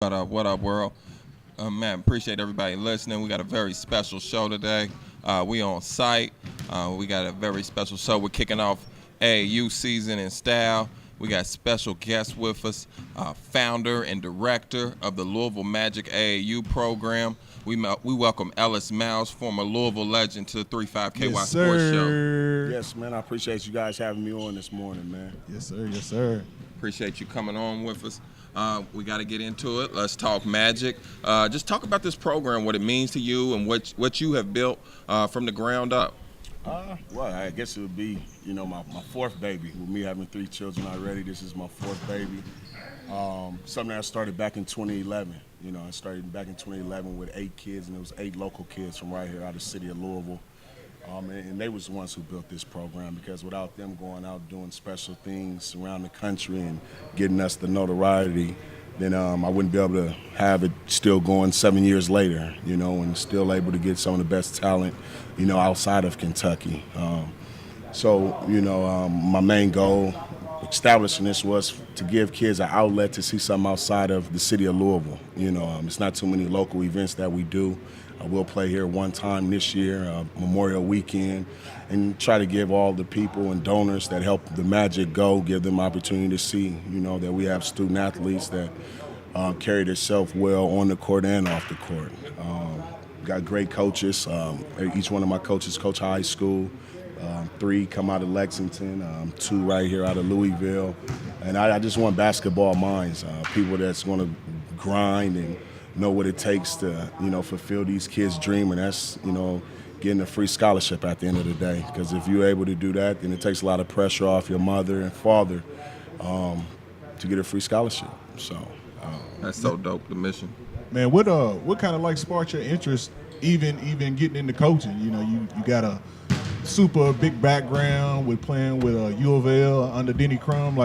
What up, world? Man, appreciate everybody listening. We got a very special show today. We on site. We got a very special show. We're kicking off AAU season in style. We got special guests with us, founder and director of the Louisville Magic AAU program. We welcome Ellis Myles, former Louisville legend, to the 35KY Yes, Sports Show. Yes, man. I appreciate you guys having me on this morning, man. Yes, sir. Yes, sir. Appreciate you coming on with us. We got to get into it. Let's talk Magic. Just talk about this program, what it means to you, and what you have built from the ground up. Well, I guess it would be, my fourth baby. With me having 3 children already, this is my 4th baby. Something that I started back in 2011. I started back in 2011 with 8 kids, and it was 8 local kids from right here out of the city of Louisville. And they was the ones who built this program, because without them going out doing special things around the country and getting us the notoriety, then I wouldn't be able to have it still going 7 years later, and still able to get some of the best talent, outside of Kentucky. My main goal establishing this was to give kids an outlet to see something outside of the city of Louisville. It's not too many local events that we do. We'll play here one time this year, Memorial Weekend, and try to give all the people and donors that help the Magic go, give them opportunity to see, that we have student athletes that carry themselves well on the court and off the court. Got great coaches. Each one of my coaches coach high school. 3 come out of Lexington, 2 right here out of Louisville. And I just want basketball minds, people that's going to grind and know what it takes to, fulfill these kids' dream, and that's, getting a free scholarship at the end of the day. Because if you're able to do that, then it takes a lot of pressure off your mother and father to get a free scholarship. So That's so dope, the mission. Man, what kind of sparked your interest even getting into coaching? You got a super big background with playing with U of L under Denny Crum.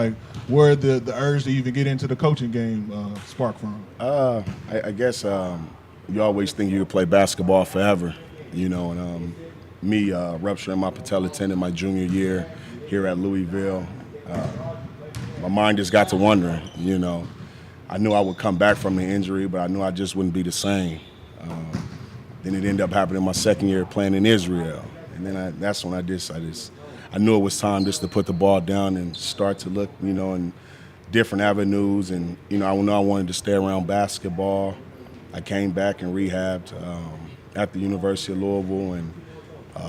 Where the urge to even get into the coaching game spark from? I guess you always think you could play basketball forever, and me rupturing my patella tendon my junior year here at Louisville, my mind just got to wondering, I knew I would come back from the injury, but I knew I just wouldn't be the same. Then it ended up happening my second year playing in Israel, and then that's when I knew it was time just to put the ball down and start to look, in different avenues. And, I know I wanted to stay around basketball. I came back and rehabbed at the University of Louisville, and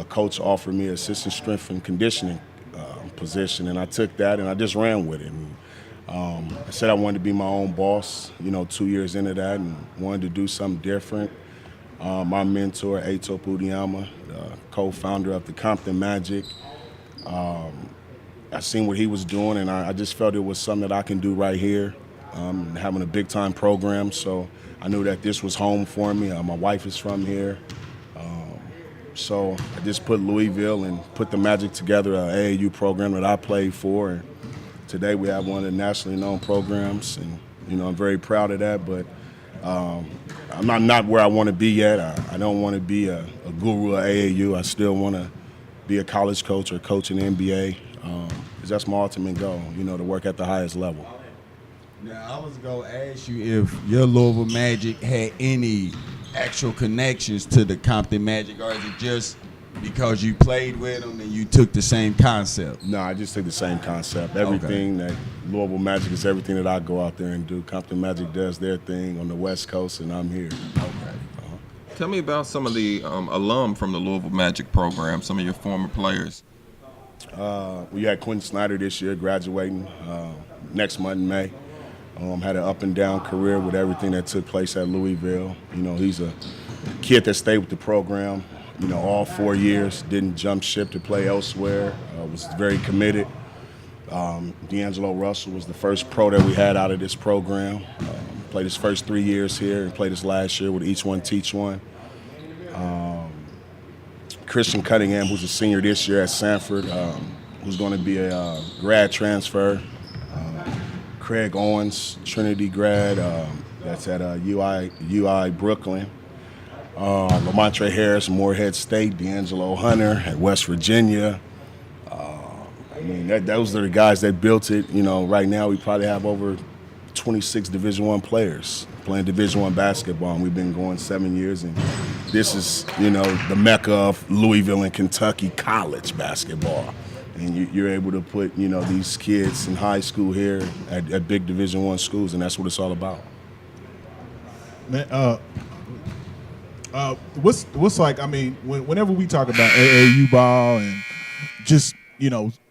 coach offered me an assistant strength and conditioning position, and I took that and I just ran with it. And, I said I wanted to be my own boss, 2 years into that, and wanted to do something different. My mentor, Ato Pudiyama, co-founder of the Compton Magic, I seen what he was doing, and I just felt it was something that I can do right here, having a big-time program. So I knew that this was home for me. My wife is from here. So I just put Louisville and put the Magic together, an AAU program that I played for. And today we have one of the nationally known programs, and I'm very proud of that. But I'm not where I want to be yet. I don't want to be a guru at AAU. I still want to be a college coach or coach in the NBA. Because that's my ultimate goal, to work at the highest level. Now, I was going to ask you if your Louisville Magic had any actual connections to the Compton Magic, or is it just because you played with them and you took the same concept? No, I just took the same concept. Everything that Louisville Magic is everything that I go out there and do. Compton Magic does their thing on the West Coast, and I'm here. Okay. Tell me about some of the alum from the Louisville Magic program, some of your former players. We had Quentin Snider this year graduating next month in May. Had an up and down career with everything that took place at Louisville. He's a kid that stayed with the program, all 4 years, didn't jump ship to play elsewhere, was very committed. D'Angelo Russell was the first pro that we had out of this program. Played his first 3 years here and played his last year with Each One Teach One. Christian Cunningham, who's a senior this year at Sanford, who's going to be a grad transfer. Craig Owens, Trinity grad, that's at UI Brooklyn. Lamontre Harris, Morehead State. D'Angelo Hunter at West Virginia. Those are the guys that built it. Right now we probably have over 26 Division I players playing Division I basketball, and we've been going 7 years. And this is, the mecca of Louisville and Kentucky college basketball. And you're able to put, these kids in high school here at big Division I schools, and that's what it's all about. Man, what's like? I mean, whenever we talk about AAU ball and just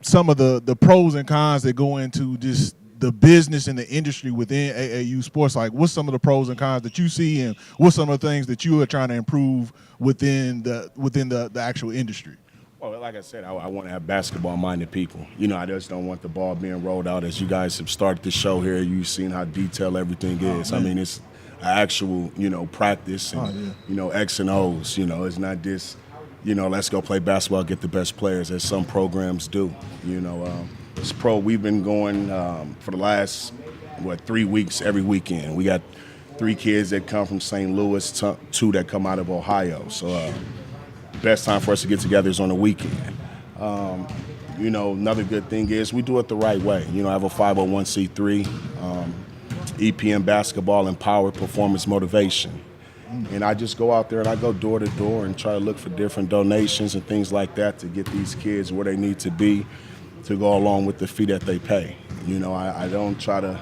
some of the pros and cons that go into just the business and the industry within AAU sports, like what's some of the pros and cons that you see, and what's some of the things that you are trying to improve within the actual industry? Well, like I said, I want to have basketball-minded people. I just don't want the ball being rolled out. As you guys have started the show here, you've seen how detailed everything is. I mean, it's actual, practice and, X and O's. It's not just, let's go play basketball, get the best players, as some programs do. It's pro. We've been going for the last, 3 weeks every weekend. We got 3 kids that come from St. Louis, 2 that come out of Ohio. So best time for us to get together is on the weekend. Another good thing is we do it the right way. I have a 501c3, EPM Basketball Empowered Performance Motivation. And I just go out there and I go door to door and try to look for different donations and things like that to get these kids where they need to be to go along with the fee that they pay. I don't try to,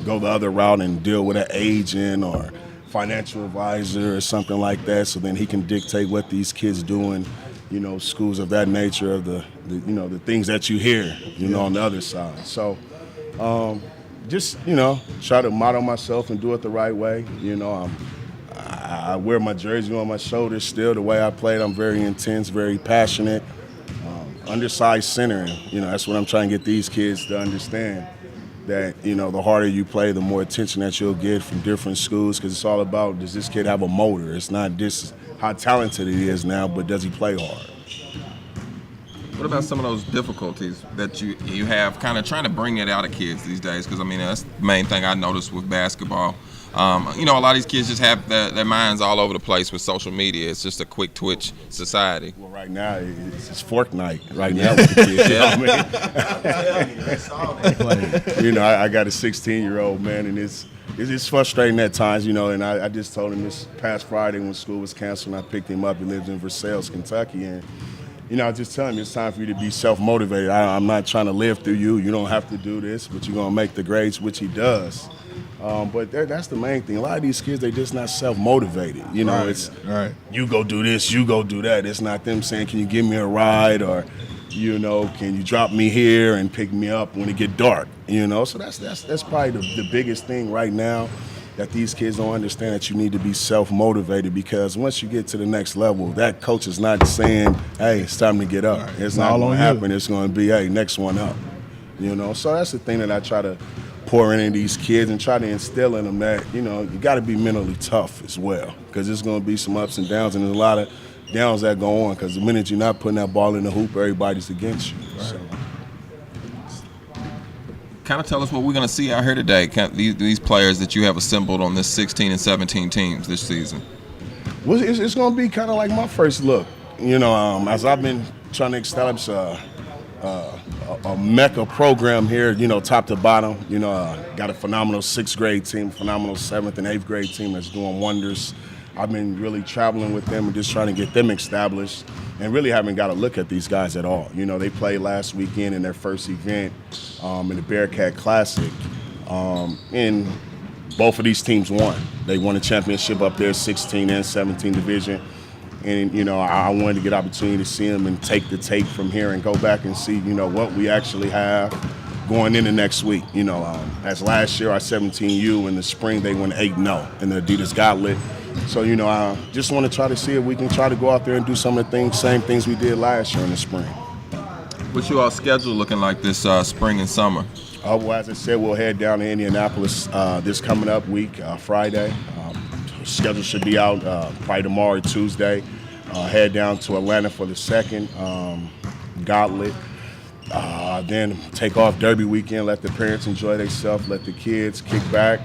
go the other route and deal with an agent or financial advisor or something like that, so then he can dictate what these kids do in, schools of that nature, of the things that you hear, on the other side. So just, try to model myself and do it the right way. I wear my jersey on my shoulders still. The way I played, I'm very intense, very passionate, undersized center. And, that's what I'm trying to get these kids to understand, that, the harder you play, the more attention that you'll get from different schools, because it's all about, does this kid have a motor? It's not just how talented he is now, but does he play hard? What about some of those difficulties that you have kind of trying to bring it out of kids these days? Because, that's the main thing I noticed with basketball. A lot of these kids just have their minds all over the place with social media. It's just a quick twitch society. Well, right now, it's fork night right now with the kids. I got a 16-year-old, man, and it's frustrating at times, and I just told him this past Friday when school was canceled, and I picked him up. He lives in Versailles, Kentucky, and I just tell him it's time for you to be self-motivated. I'm not trying to live through you. You don't have to do this, but you're going to make the grades, which he does. But that's the main thing. A lot of these kids, they just not self-motivated. It's you go do this, you go do that. It's not them saying, can you give me a ride, or, can you drop me here and pick me up when it get dark? So that's probably the biggest thing right now, that these kids don't understand, that you need to be self-motivated, because once you get to the next level, that coach is not saying, hey, it's time to get up. It's not going to happen. It's going to be, hey, next one up. So that's the thing that I try to pour into these kids and try to instill in them, that, you got to be mentally tough as well, because there's going to be some ups and downs, and there's a lot of downs that go on, because the minute you're not putting that ball in the hoop, everybody's against you. Right. So. Kind of tell us what we're going to see out here today, these players that you have assembled on this 16 and 17 teams this season. Well, it's going to be kind of like my first look. As I've been trying to establish a mecca program here, top to bottom. Got a phenomenal 6th grade team, phenomenal 7th and 8th grade team that's doing wonders. I've been really traveling with them and just trying to get them established, and really haven't got a look at these guys at all. They played last weekend in their first event in the Bearcat Classic, and both of these teams won. They won a championship up there, 16 and 17 division. And, I wanted to get opportunity to see them and take the tape from here and go back and see, what we actually have going into next week. As last year, our 17U in the spring, they went 8-0 in the Adidas Gauntlet. So, I just want to try to see if we can try to go out there and do some of the same things we did last year in the spring. What's your schedule looking like this spring and summer? Well, as I said, we'll head down to Indianapolis this coming up week, Friday. Schedule should be out probably tomorrow or Tuesday. Head down to Atlanta for the second gauntlet. Then take off Derby weekend, let the parents enjoy themselves, let the kids kick back.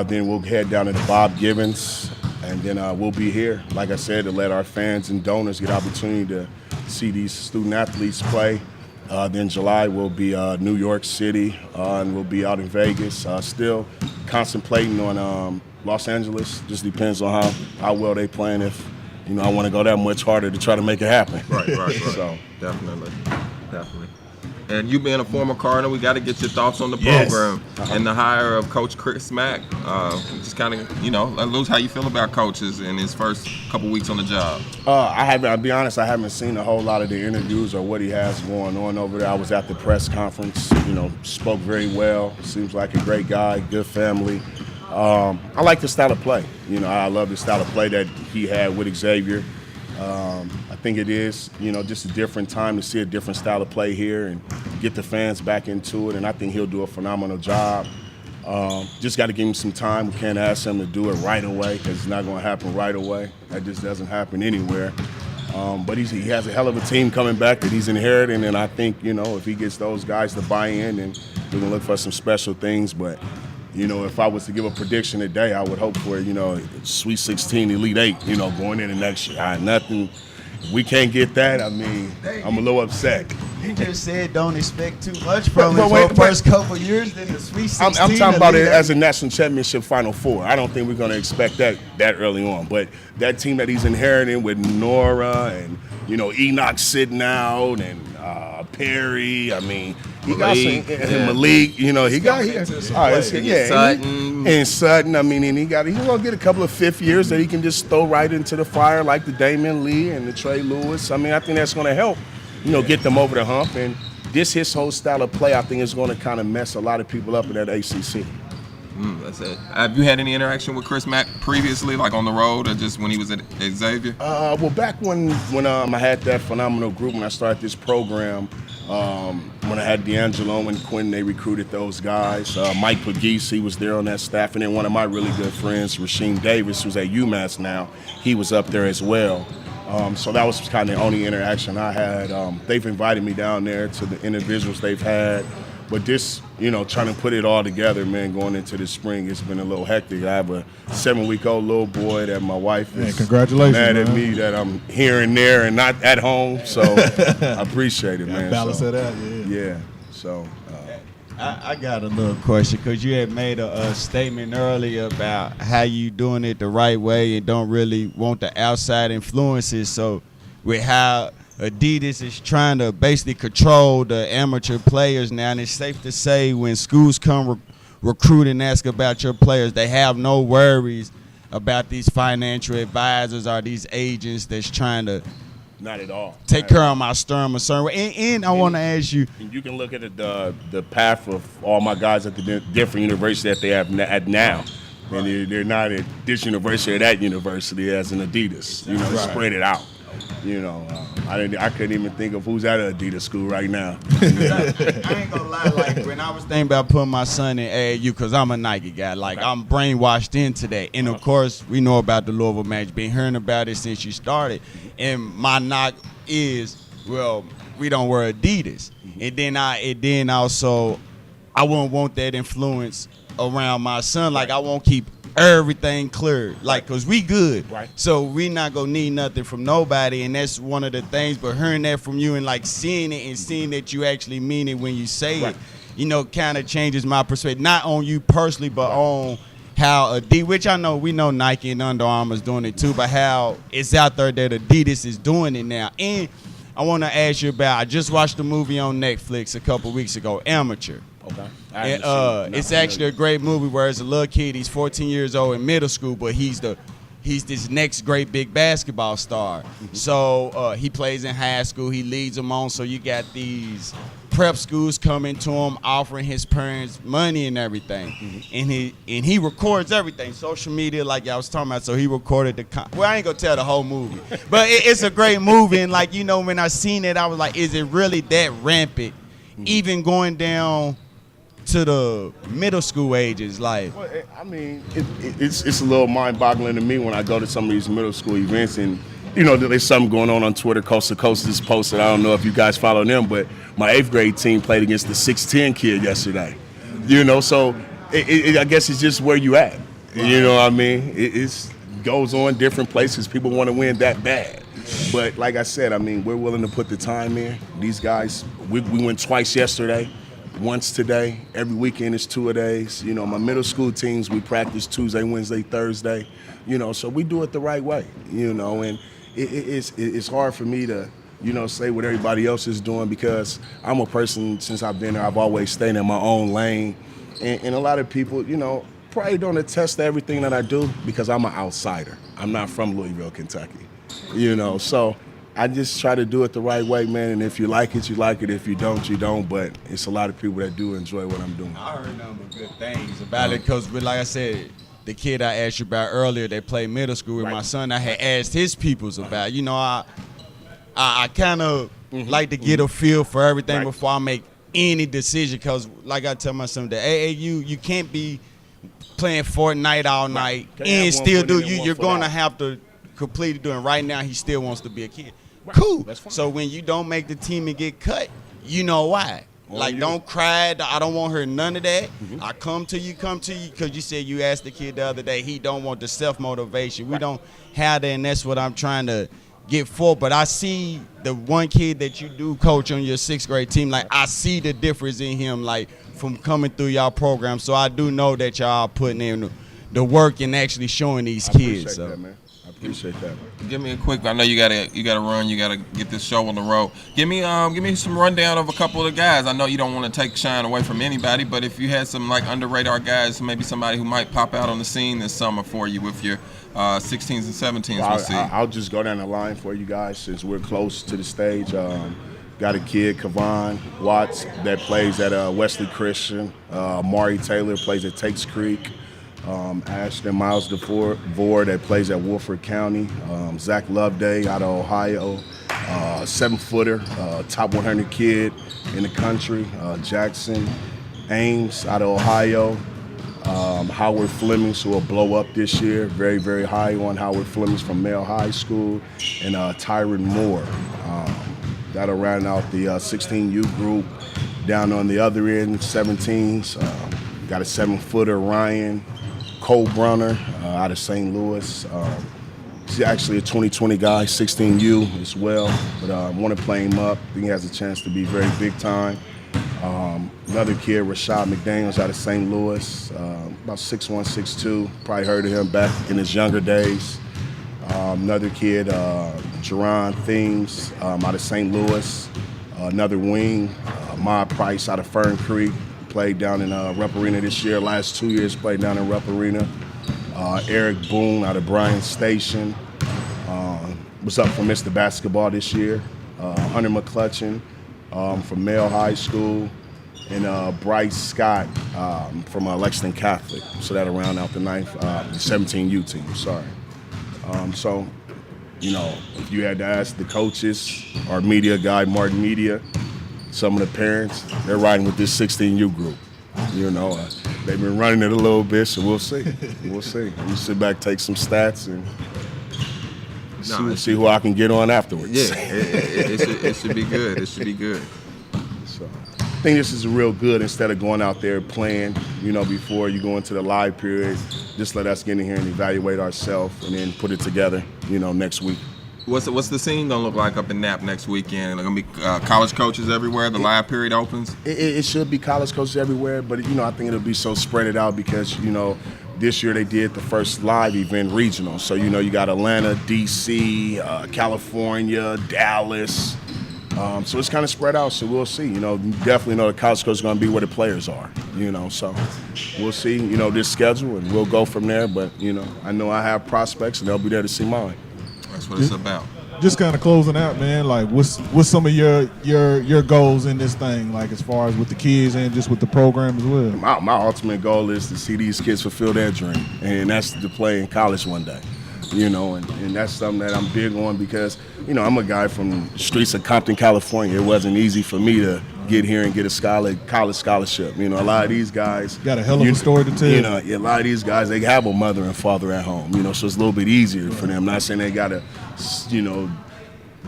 Then we'll head down to the Bob Gibbons, and then we'll be here, like I said, to let our fans and donors get opportunity to see these student athletes play Then July we'll be New York City, and we'll be out in Vegas. Still contemplating on Los Angeles. Just depends on how well they playing. If I want to go that much harder to try to make it happen. Right. So Definitely. And you being a former Cardinal, we got to get your thoughts on the Yes. program and the hire of Coach Chris Mack. Just kind of, lose how you feel about coaches in his first couple weeks on the job. I'll be honest, I haven't seen a whole lot of the interviews or what he has going on over there. I was at the press conference, spoke very well. Seems like a great guy, good family. I like the style of play. I love the style of play that he had with Xavier. I think it is, just a different time to see a different style of play here and get the fans back into it, and I think he'll do a phenomenal job. Just got to give him some time. We can't ask him to do it right away because it's not going to happen right away. That just doesn't happen anywhere. But he has a hell of a team coming back that he's inheriting, and I think, if he gets those guys to buy in, then we're going to look for some special things. But if I was to give a prediction today, I would hope for, Sweet 16, Elite 8, going into next year. Nothing. If we can't get that, I'm a little upset. He just said don't expect too much from him for the first couple of years. Then the Sweet 16. I'm talking about it as a national championship Final Four. I don't think we're going to expect that early on. But that team that he's inheriting with Nora and, Enoch sitting out and Perry, he got some, Malik, he got Sutton. And Sutton, and he's going to get a couple of fifth years that he can just throw right into the fire like the Damian Lee and the Trey Lewis. I think that's going to help, get them over the hump. And his whole style of play, I think, is going to kind of mess a lot of people up in that ACC. That's it. Have you had any interaction with Chris Mack previously, like on the road or just when he was at Xavier? Well, back when I had that phenomenal group, when I started this program, when I had D'Angelo and Quentin, they recruited those guys. Mike Pagese, he was there on that staff. And then one of my really good friends, Rasheem Davis, who's at UMass now, he was up there as well. So that was kind of the only interaction I had. They've invited me down there to the individuals they've had. But this, trying to put it all together, man, going into the spring, it's been a little hectic. I have a 7-week-old little boy that my wife is congratulations, mad at man. me that I'm here and there and not at home. So I appreciate it, man. Balance so, it out, yeah. So I got a little question because you had made a statement earlier about how you doing it the right way and don't really want the outside influences. So with how Adidas is trying to basically control the amateur players now, and it's safe to say when schools come recruit and ask about your players, they have no worries about these financial advisors or these agents that's trying to not at all take care of my stern a certain way. And I want to ask you, you can look at the path of all my guys at the different universities that they have at now. And they're not at this university or that university as an Adidas. Spread it out. I couldn't even think of who's at an Adidas school right now. I ain't gonna lie, like when I was thinking about putting my son in AAU, because I'm a Nike guy, like I'm brainwashed into that. And of course, we know about the Louisville Magic, been hearing about it since you started. And my knock is, well, we don't wear Adidas. And then also, I wouldn't want that influence around my son. Like I won't keep everything clear, like, cause we good, right? So we not gonna need nothing from nobody, and that's one of the things. But hearing that from you and like seeing it and seeing that you actually mean it when you say it, kind of changes my perspective. Not on you personally, but on how Adidas, which I know we know Nike and Under Armour's doing it too, but how it's out there that Adidas is doing it now. And I want to ask you about. I just watched a movie on Netflix a couple weeks ago, Amateur. Okay. And, it's actually a great movie where it's a little kid. He's 14 years old in middle school, but he's this next great big basketball star. Mm-hmm. So he plays in high school. He leads them on. So you got these prep schools coming to him, offering his parents money and everything. Mm-hmm. And he records everything, social media, like I was talking about. So he recorded well, I ain't gonna tell the whole movie, but it's a great movie. And like when I seen it, I was like, is it really that rampant? Mm-hmm. Even going down to the middle school ages, like. Well, it's a little mind-boggling to me when I go to some of these middle school events and, there's something going on Twitter. Coast to Coast just posted. I don't know if you guys follow them, but my 8th grade team played against the 6'10" kid yesterday. So I guess it's just where you at. You know what I mean? It goes on different places. People want to win that bad. But like I said, I mean, we're willing to put the time in. These guys, we went twice yesterday, once today. Every weekend is 2-a-days. You know, my middle school teams, we practice Tuesday, Wednesday, Thursday. You know, so we do it the right way. You know, and it's hard for me to, you know, say what everybody else is doing because I'm a person, since I've been there, I've always stayed in my own lane. And a lot of people, you know, probably don't attest to everything that I do because I'm an outsider. I'm not from Louisville, Kentucky. You know, so I just try to do it the right way, man. And if you like it, you like it. If you don't, you don't. But it's a lot of people that do enjoy what I'm doing. I heard nothing but good things about it because, like I said, the kid I asked you about earlier that played middle school with my son, I had asked his peoples about. You know, I kind of like to get a feel for everything before I make any decision because, like I tell my son, the AAU, you can't be playing Fortnite all night and still do. You're going to have to completely doing. Right now, he still wants to be a kid. Cool. So when you don't make the team and get cut, you know why. Like, don't cry. I don't want to hear none of that. I come to you because you said you asked the kid the other day, he don't want the self-motivation. We don't have that, and that's what I'm trying to get for. But I see the one kid that you do coach on your 6th grade team, like, I see the difference in him, like, from coming through y'all program. So I do know that y'all putting in the work and actually showing these kids. So. That, man. I appreciate that. Give me a quick. I know you gotta run. You gotta get this show on the road. Give me some rundown of a couple of the guys. I know you don't want to take shine away from anybody, but if you had some like under radar guys, maybe somebody who might pop out on the scene this summer for you with your 16s and 17s. Well, we'll see. I'll just go down the line for you guys since we're close to the stage. Got a kid, Kavon Watts, that plays at Wesley Christian. Mari Taylor plays at Takes Creek. Ashton Miles DeVore that plays at Wolford County. Zach Loveday out of Ohio. 7-footer, top 100 kid in the country. Jackson Ames out of Ohio. Howard Flemings, who will blow up this year. Very, very high on Howard Flemings from Male High School. And Tyron Moore. That'll round out the 16U group. Down on the other end, 17s. Got a 7-footer, Ryan Cole Brunner out of St. Louis. He's actually a 2020 guy, 16U as well. But I want to play him up. I think he has a chance to be very big time. Another kid, Rashad McDaniels out of St. Louis, about 6'1", 6'2". Probably heard of him back in his younger days. Another kid, Jerron Thames out of St. Louis. Another wing, Mod Price out of Fern Creek. Played down in Rupp Arena this year. Last 2 years played down in Rupp Arena. Eric Boone out of Bryan Station. Was up for Mr. Basketball this year. Hunter McClutchin from Male High School. And Bryce Scott from Lexington Catholic. So that'll round out the 17U team, sorry. So, you know, if you had to ask the coaches, our media guy, Martin Media, some of the parents, they're riding with this 16U group. You know, they've been running it a little bit, so we'll see. We'll see. We sit back, take some stats, and see who I can get on afterwards. Yeah, it should be good. It should be good. So I think this is real good instead of going out there playing, you know, before you go into the live period. Just let us get in here and evaluate ourselves and then put it together, you know, next week. What's the scene gonna look like up in Nap next weekend? Are gonna be college coaches everywhere? The live period opens. It should be college coaches everywhere, but you know I think it'll be so spread it out because you know this year they did the first live event regional. So you know you got Atlanta, D.C., California, Dallas. So it's kind of spread out. So we'll see. You know, definitely know the college coach is gonna be where the players are. You know, so we'll see. You know this schedule and we'll go from there. But you know I know I have prospects and they'll be there to see mine. That's what it's about. Just kind of closing out, man. Like, what's some of your goals in this thing? Like, as far as with the kids and just with the program as well. My ultimate goal is to see these kids fulfill their dream, and that's to play in college one day. You know, and that's something that I'm big on because you know I'm a guy from the streets of Compton, California. It wasn't easy for me to get here and get a college scholarship. You know, a lot of these guys got a hell of a story to tell. You know, a lot of these guys they have a mother and father at home. You know, so it's a little bit easier for them. I'm not saying they got a, you know,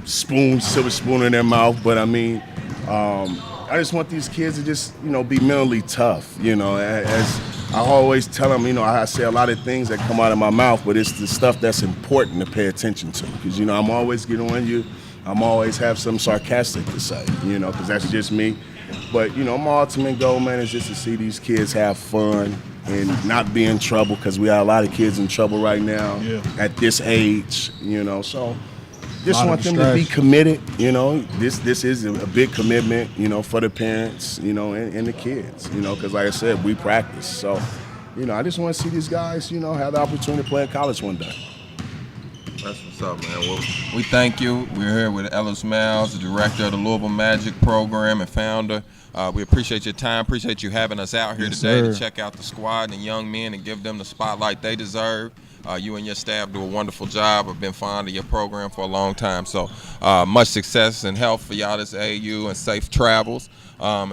silver spoon in their mouth, but I mean, I just want these kids to just you know be mentally tough. You know, as I always tell them, you know, I say a lot of things that come out of my mouth, but it's the stuff that's important to pay attention to. Because, you know, I'm always getting on you. I'm always have something sarcastic to say, you know, because that's just me. But, you know, my ultimate goal, man, is just to see these kids have fun and not be in trouble, because we have a lot of kids in trouble right now at this age, you know. So just want them to be committed, you know. This is a big commitment, you know, for the parents, you know, and the kids, you know, because like I said, we practice. So, you know, I just want to see these guys, you know, have the opportunity to play in college one day. That's what's up, man. Well, we thank you. We're here with Ellis Myles, the director of the Louisville Magic program and founder. We appreciate your time. Appreciate you having us out here today to check out the squad and young men and give them the spotlight they deserve. You and your staff do a wonderful job. I've been fond of your program for a long time. So much success and health for y'all this AAU and safe travels. And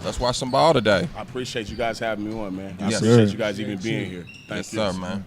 let's watch some ball today. I appreciate you guys having me on, man. I Yes, appreciate sir. you guys even being here. Thank you. Yes, sir, man.